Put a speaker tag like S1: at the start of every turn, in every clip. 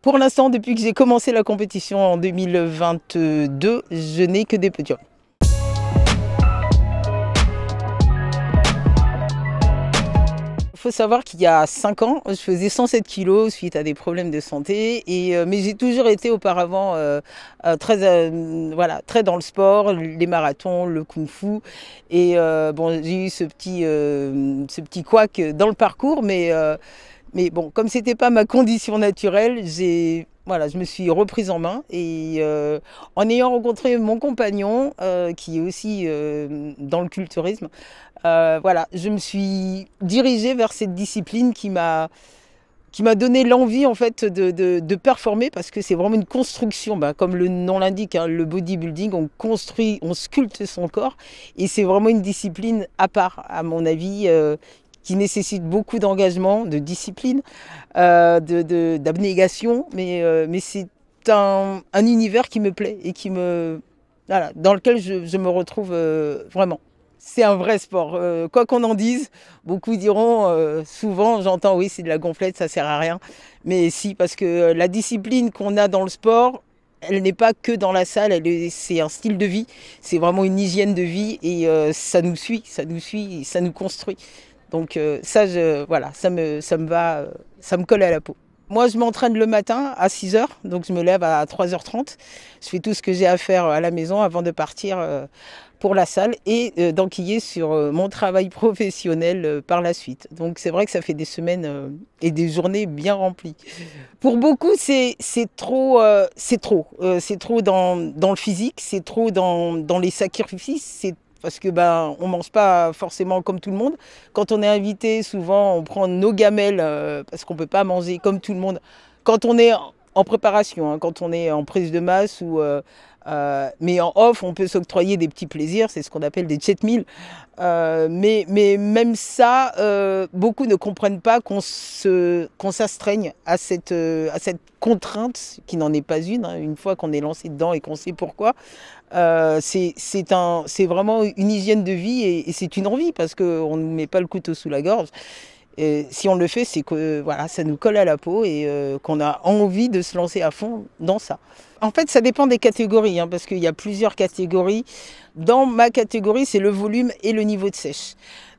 S1: Pour l'instant, depuis que j'ai commencé la compétition en 2022, je n'ai que des podiums. Il faut savoir qu'il y a 5 ans, je faisais 107 kilos suite à des problèmes de santé. Mais j'ai toujours été auparavant très dans le sport, les marathons, le kung-fu. Bon, j'ai eu ce petit couac dans le parcours, mais bon, comme c'était pas ma condition naturelle, je me suis reprise en main. En ayant rencontré mon compagnon, qui est aussi dans le culturisme, je me suis dirigée vers cette discipline qui m'a donné l'envie en fait de performer, parce que c'est vraiment une construction, comme le nom l'indique, hein, le bodybuilding, on construit, on sculpte son corps, et c'est vraiment une discipline à part, à mon avis, qui nécessite beaucoup d'engagement, de discipline, d'abnégation, mais c'est un univers qui me plaît et dans lequel je me retrouve vraiment. C'est un vrai sport. Quoi qu'on en dise, beaucoup diront, souvent j'entends oui c'est de la gonflette, ça sert à rien. Mais si, parce que la discipline qu'on a dans le sport, elle n'est pas que dans la salle, c'est un style de vie, c'est vraiment une hygiène de vie, et ça nous suit, ça nous construit. Donc ça me va, ça me colle à la peau. Moi, je m'entraîne le matin à 6 heures, donc je me lève à 3h30. Je fais tout ce que j'ai à faire à la maison avant de partir pour la salle et d'enquiller sur mon travail professionnel par la suite. Donc c'est vrai que ça fait des semaines et des journées bien remplies. Pour beaucoup, c'est trop, c'est trop. C'est trop dans le physique, c'est trop dans les sacrifices, parce que on mange pas forcément comme tout le monde. Quand on est invité, souvent on prend nos gamelles parce qu'on peut pas manger comme tout le monde. Quand on est en préparation, hein, quand on est en prise de masse mais en off, on peut s'octroyer des petits plaisirs, c'est ce qu'on appelle des cheat meals. Mais même ça, beaucoup ne comprennent pas qu'on s'astreigne à cette contrainte, qui n'en est pas une, hein, une fois qu'on est lancé dedans et qu'on sait pourquoi. C'est vraiment une hygiène de vie, et c'est une envie, parce qu'on ne nous met pas le couteau sous la gorge. Et si on le fait, c'est que ça nous colle à la peau, et qu'on a envie de se lancer à fond dans ça. En fait, ça dépend des catégories, hein, parce qu'il y a plusieurs catégories. Dans ma catégorie, c'est le volume et le niveau de sèche.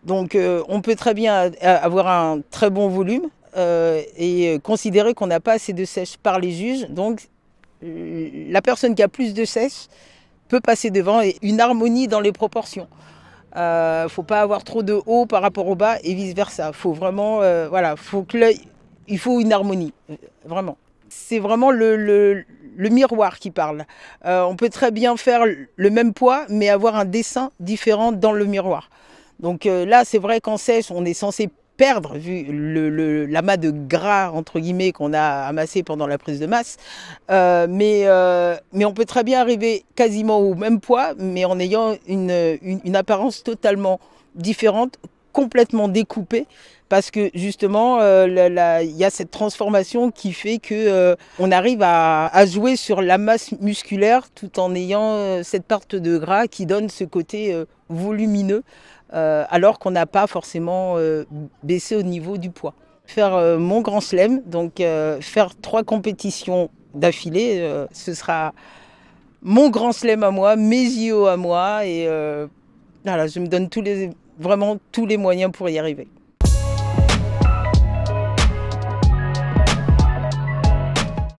S1: Donc, on peut très bien avoir un très bon volume et considérer qu'on n'a pas assez de sèche par les juges. Donc, la personne qui a plus de sèche peut passer devant, et une harmonie dans les proportions. Faut pas avoir trop de haut par rapport au bas et vice versa. Faut vraiment, il faut une harmonie, vraiment. C'est vraiment le miroir qui parle. On peut très bien faire le même poids, mais avoir un dessin différent dans le miroir. Donc là, c'est vrai qu'en sèche, on est censé perdre, vu l'amas de gras, entre guillemets, qu'on a amassé pendant la prise de masse. Mais on peut très bien arriver quasiment au même poids, mais en ayant une apparence totalement différente, complètement découpée, parce que justement, il y a cette transformation qui fait que on arrive à jouer sur la masse musculaire, tout en ayant cette part de gras qui donne ce côté volumineux, alors qu'on n'a pas forcément baissé au niveau du poids. Faire mon grand chelem, donc faire 3 compétitions d'affilée, ce sera mon grand chelem à moi, mes JO à moi, et je me donne vraiment tous les moyens pour y arriver.